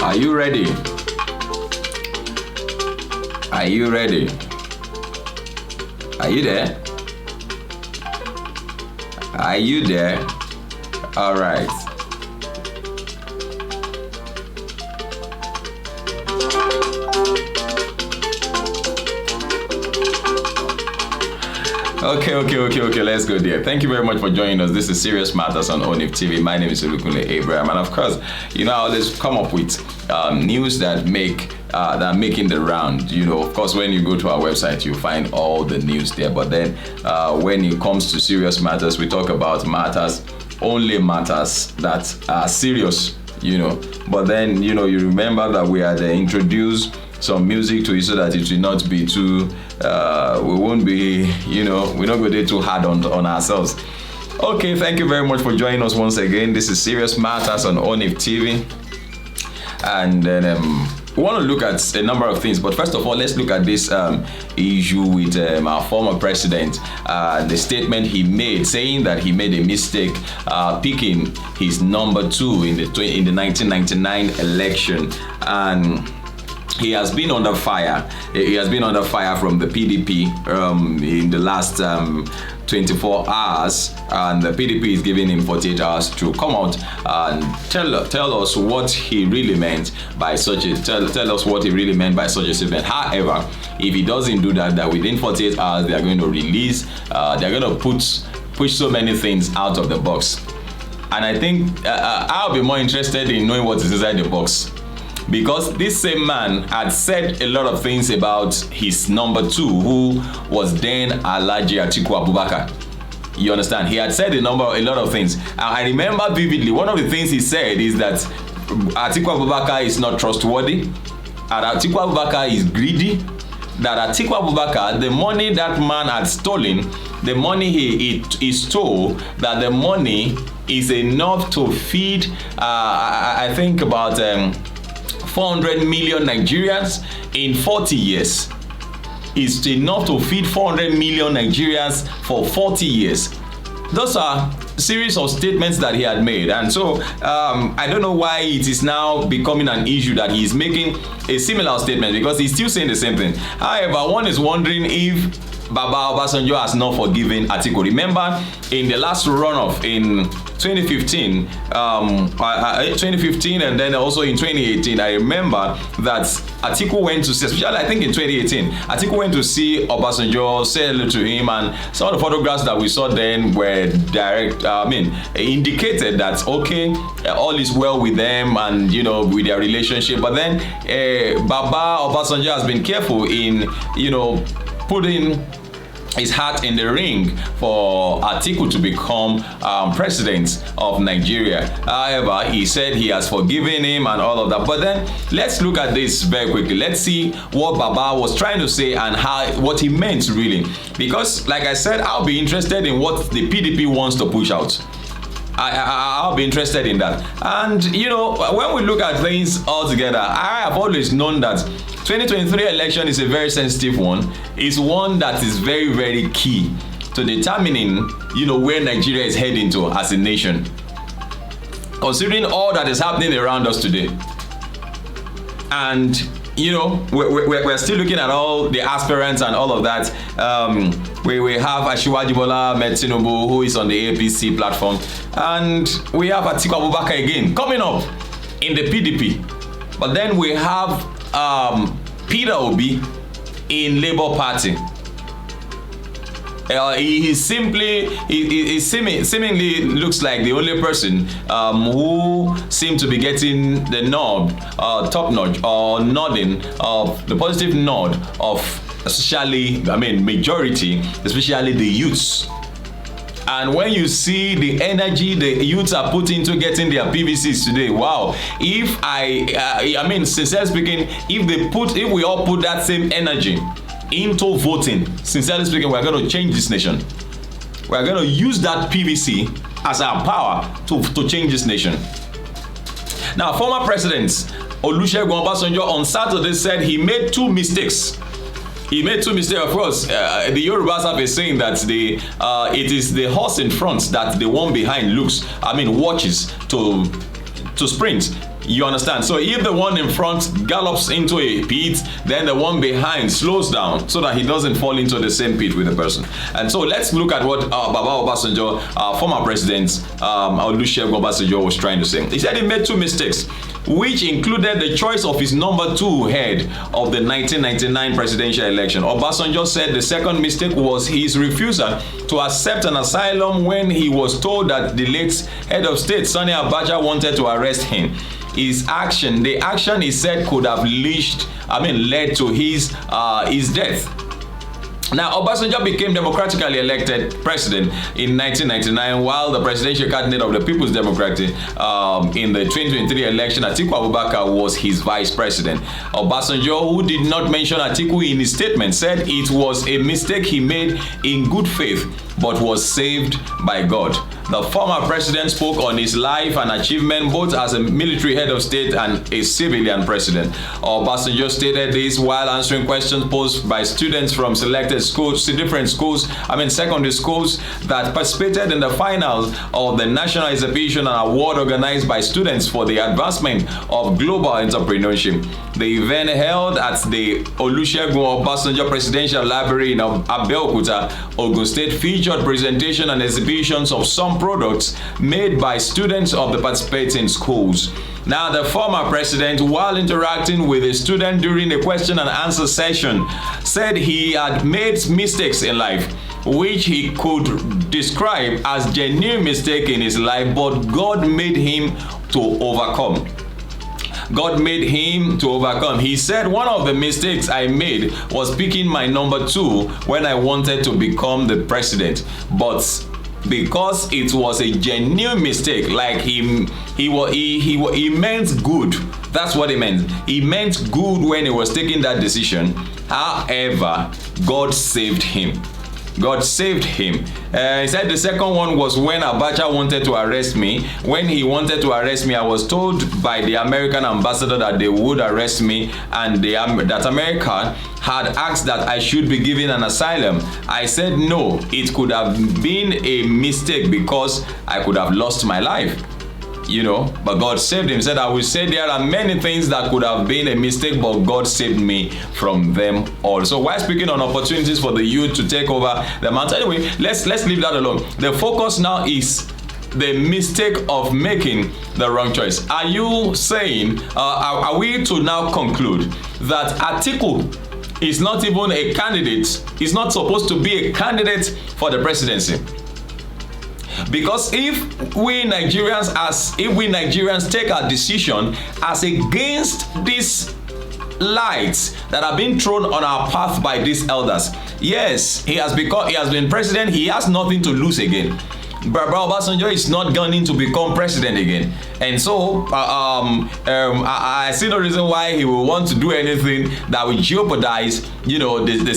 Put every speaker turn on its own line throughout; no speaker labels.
Are you ready? Are you ready? Are you there? Are you there? All right. Okay. Let's go there. Thank you very much for joining us. This is Serious Matters on ONIF TV. My name is Olukunle Abraham, and of course, I always come up with news that are making the round. Of course, when you go to our website, you find all the news there. But then, when it comes to serious matters, we talk about only matters that are serious. But then, you remember that we had introduced some music to it so that it will not be too. We won't be, we're not going to be too hard on ourselves. Okay, thank you very much for joining us once again. This is Serious Matters on ONIF TV. And then we want to look at a number of things. But first of all, let's look at this issue with our former president. The statement he made saying that he made a mistake picking his number 2 in the 1999 election. And he has been under fire. He has been under fire from the PDP in the last 24 hours, and the PDP is giving him 48 hours to come out and tell us what he really meant by such a tell us what he really meant by such a statement. However, if he doesn't do that within 48 hours they are going to release, they're going to push so many things out of the box. And I think I'll be more interested in knowing what is inside the box. Because this same man had said a lot of things about his number 2, who was then Alhaji Atiku Abubakar. You understand? He had said a lot of things. I remember vividly, one of the things he said is that Atiku Abubakar is not trustworthy, and Atiku Abubakar is greedy, that Atiku Abubakar, the money that man had stolen, the money he stole, that the money is enough to feed, I think about 400 million Nigerians in 40 years. Is enough to feed 400 million Nigerians for 40 years. Those are a series of statements that he had made. And so I don't know why it is now becoming an issue that he is making a similar statement, because he's still saying the same thing. However, one is wondering if Baba Obasanjo has not forgiven Atiku. Remember, in the last runoff in 2015, and then also in 2018, I remember that Atiku went to see, especially I think in 2018, Atiku went to see Obasanjo, said hello to him, and some of the photographs that we saw then were indicated that okay, all is well with them and with their relationship. But then Baba Obasanjo has been careful in putting his hat in the ring for Atiku to become president of Nigeria. However, he said he has forgiven him and all of that. But then let's look at this very quickly. Let's see what Baba was trying to say and what he meant really. Because like I said, I'll be interested in what the PDP wants to push out. I'll be interested in that. And when we look at things all together, I have always known that 2023 election is a very sensitive one. It's one that is very, very key to determining, where Nigeria is heading to as a nation. Considering all that is happening around us today. And, we're still looking at all the aspirants and all of that. We have Asiwaju Bola Ahmed Tinubu, who is on the APC platform. And we have Atiku Abubakar again coming up in the PDP. But then we have Peter Obi in Labour Party. He seemingly looks like the only person who seemed to be getting the top notch or nodding of the positive nod of majority, especially the youths. And when you see the energy the youths are put into getting their PVCs today, wow! Sincerely speaking, if we all put that same energy into voting, sincerely speaking, we're going to change this nation. We're going to use that PVC as our power to change this nation. Now, former President Olusegun Obasanjo on Saturday said he made 2 mistakes. He made 2 mistakes. Of course, the Yorubas have a saying that it is the horse in front that the one behind watches to sprint. You understand? So if the one in front gallops into a pit, then the one behind slows down so that he doesn't fall into the same pit with the person. And so let's look at what Baba Obasanjo, former president Olusegun Obasanjo, was trying to say. He said he made 2 mistakes, which included the choice of his number 2 head of the 1999 presidential election. Obasanjo said the second mistake was his refusal to accept an asylum when he was told that the late head of state, Sani Abacha, wanted to arrest him. The action he said could have led to his death. Now, Obasanjo became democratically elected president in 1999, while the presidential candidate of the People's Democratic in the 2023 election, Atiku Abubakar, was his vice president. Obasanjo, who did not mention Atiku in his statement, said it was a mistake he made in good faith, but was saved by God. The former president spoke on his life and achievement both as a military head of state and a civilian president. Obasanjo stated this while answering questions posed by students from selected schools, different schools, secondary schools that participated in the finals of the National Exhibition and Award organized by students for the advancement of global entrepreneurship. The event held at the Olusegun Obasanjo Presidential Library in Abeokuta, Ogun State, featured presentation and exhibitions of some products made by students of the participating schools. Now, the former president, while interacting with a student during a question and answer session, said he had made mistakes in life, which he could describe as genuine mistake in his life, but God made him to overcome. God made him to overcome. He said, one of the mistakes I made was picking my number 2 when I wanted to become the president. But because it was a genuine mistake, like he meant good. That's what he meant. He meant good when he was taking that decision. However, God saved him. God saved him. He said the second one was when Abacha wanted to arrest me. When he wanted to arrest me, I was told by the American ambassador that they would arrest me, and that America had asked that I should be given an asylum. I said no, it could have been a mistake because I could have lost my life. But God saved him. He said, I will say there are many things that could have been a mistake, but God saved me from them all. So while speaking on opportunities for the youth to take over the mountain, anyway, let's leave that alone. The focus now is the mistake of making the wrong choice. Are you saying, are we to now conclude that Atiku is not even a candidate, is not supposed to be a candidate for the presidency? Because if we Nigerians take our decision as against these lights that are being thrown on our path by these elders, yes, he has been president, he has nothing to lose again. Baba Obasanjo is not going to become president again, and so I see no reason why he will want to do anything that will jeopardize, the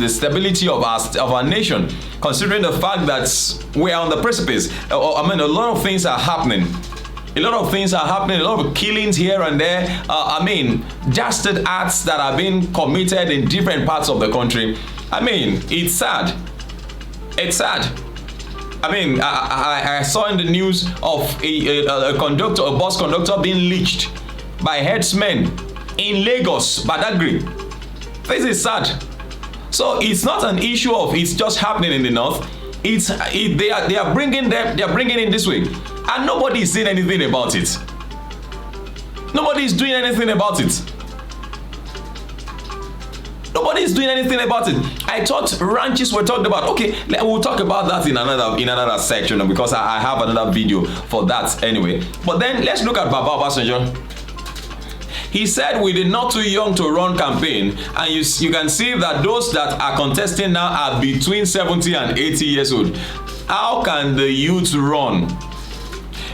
stability of our nation. Considering the fact that we are on the precipice, a lot of things are happening. A lot of killings here and there. Dastard acts that are being committed in different parts of the country. It's sad. It's sad. I saw in the news of a bus conductor being lynched by headsmen in Lagos, Badagry. This is sad. So it's not an issue of it's just happening in the north. They are bringing it this way, and nobody is saying anything about it. Nobody is doing anything about it. Nobody is doing anything about it. I thought ranches were talked about. Okay, we'll talk about that in another section because I have another video for that anyway. But then let's look at Baba Obasanjo. He said we did not too young to run campaign, and you can see that those that are contesting now are between 70 and 80 years old. How can the youth run?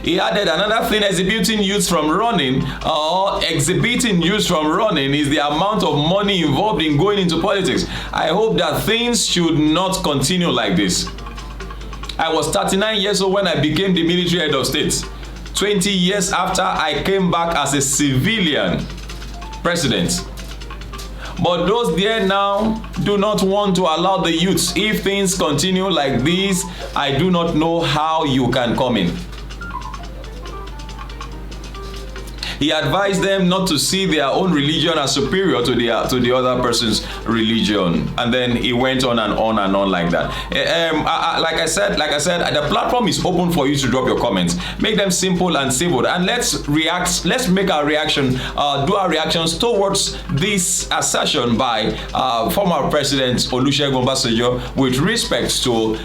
He added another thing exhibiting youth from running is the amount of money involved in going into politics. I hope that things should not continue like this. I was 39 years old when I became the military head of state. 20 years after, I came back as a civilian president. But those there now do not want to allow the youths. If things continue like this, I do not know how you can come in. He advised them not to see their own religion as superior to the other person's religion, and then he went on and on and on like that. Like I said, the platform is open for you to drop your comments. Make them simple and civil, and let's react. Let's make our reaction, do our reactions towards this assertion by former President Olusegun Obasanjo with respect to,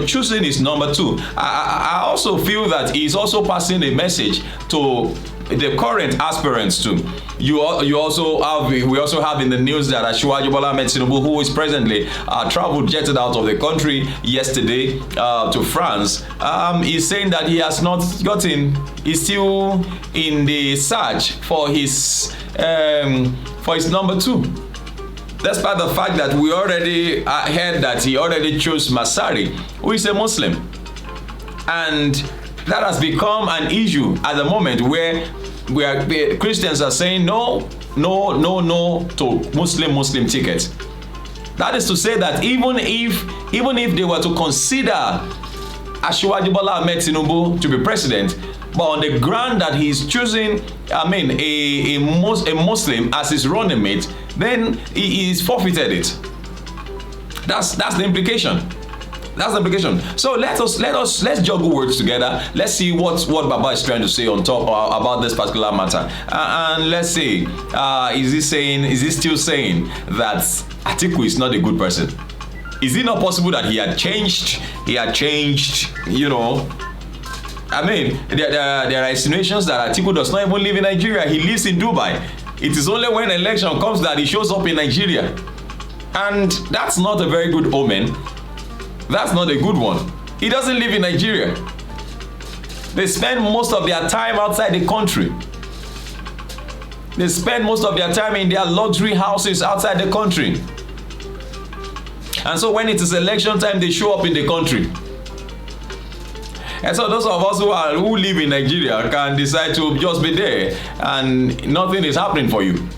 choosing his number 2. I also feel that he's also passing a message to the current aspirants too. We also have in the news that Asiwaju Bola Ahmed Tinubu, who is presently jetted out of the country yesterday to France, is saying that he has not gotten. He's still in the search for his number 2. Despite the fact that we already heard that he already chose Masari, who is a Muslim, and that has become an issue at the moment where Christians are saying no to Muslim tickets. That is to say that even if they were to consider Asiwaju Bola Ahmed Tinubu to be president, but on the ground that he's choosing, a Muslim as his running mate, then he's forfeited it. That's the implication. That's the implication. So let's juggle words together. Let's see what Baba is trying to say on top about this particular matter. And let's see, is he still saying that Atiku is not a good person? Is it not possible that he had changed? There are insinuations that Atiku does not even live in Nigeria. He lives in Dubai. It is only when election comes that he shows up in Nigeria. And that's not a very good omen. That's not a good one. He doesn't live in Nigeria. They spend most of their time outside the country. They spend most of their time in their luxury houses outside the country. And so when it is election time, they show up in the country. And so those of us who live in Nigeria can decide to just be there and nothing is happening for you.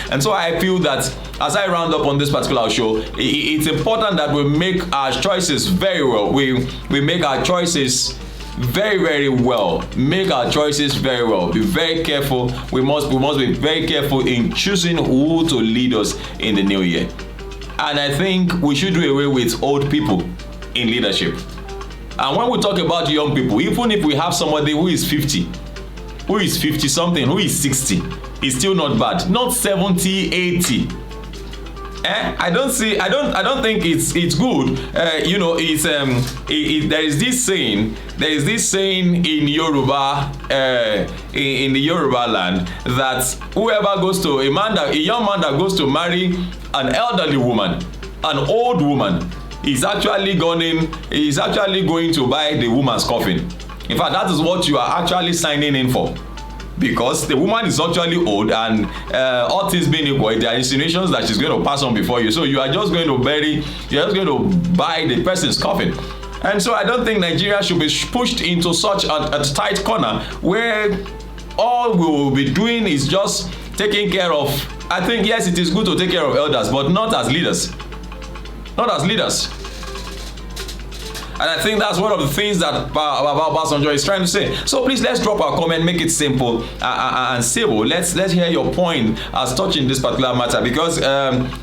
And so I feel that as I round up on this particular show, it's important that we make our choices very well. We make our choices very, very well. Make our choices very well. Be very careful. We must be very careful in choosing who to lead us in the new year. And I think we should do away with old people in leadership. And when we talk about young people, even if we have somebody who is 50, who is 50 something, who is 60, it's still not bad. Not 70, 80. I don't think it's good. There is this saying in Yoruba, in the Yoruba land, that whoever goes to a young man that goes to marry an elderly woman, an old woman, is actually going to buy the woman's coffin. In fact, that is what you are actually signing in for. Because the woman is actually old, and all things being equal, there are insinuations that she's going to pass on before you. So you are just going to buy the person's coffin. And so I don't think Nigeria should be pushed into such a tight corner where all we will be doing is just taking care of. I think, yes, it is good to take care of elders, but not as leaders. Not as leaders. And I think that's one of the things that Obasanjo is trying to say. So please, let's drop our comment, make it simple and civil. Let's hear your point as touching this particular matter, because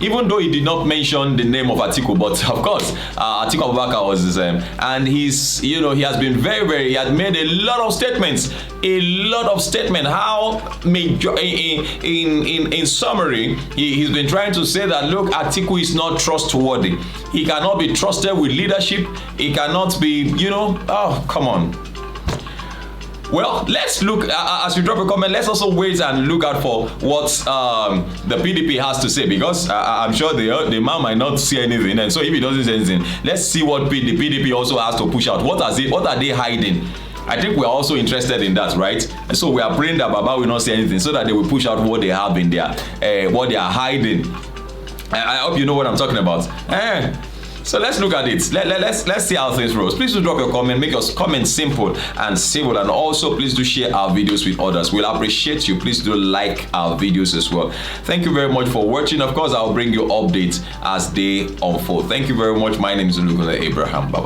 even though he did not mention the name of Atiku, but of course Atiku Abubakar was his name, and he has been he had made a lot of statements. How in summary, he's been trying to say that, look, Atiku is not trustworthy. He cannot be trusted with leadership. He cannot be, oh, come on. Well, let's look, as you drop a comment, let's also wait and look out for what the PDP has to say, because I'm sure the man might not see anything. And so if he doesn't say anything, let's see what the PDP also has to push out. What are they hiding? I think we're also interested in that, right? And so we are praying that Baba will not say anything, so that they will push out what they have in there, what they are hiding. I hope you know what I'm talking about. So let's look at it. Let's see how things roll. Please do drop your comment, make your comment simple and civil, and also please do share our videos with others. We'll appreciate you. Please do like our videos as well. Thank you very much for watching. Of course, I'll bring you updates as they unfold. Thank you very much. My name is Olukunle Abraham. Bye.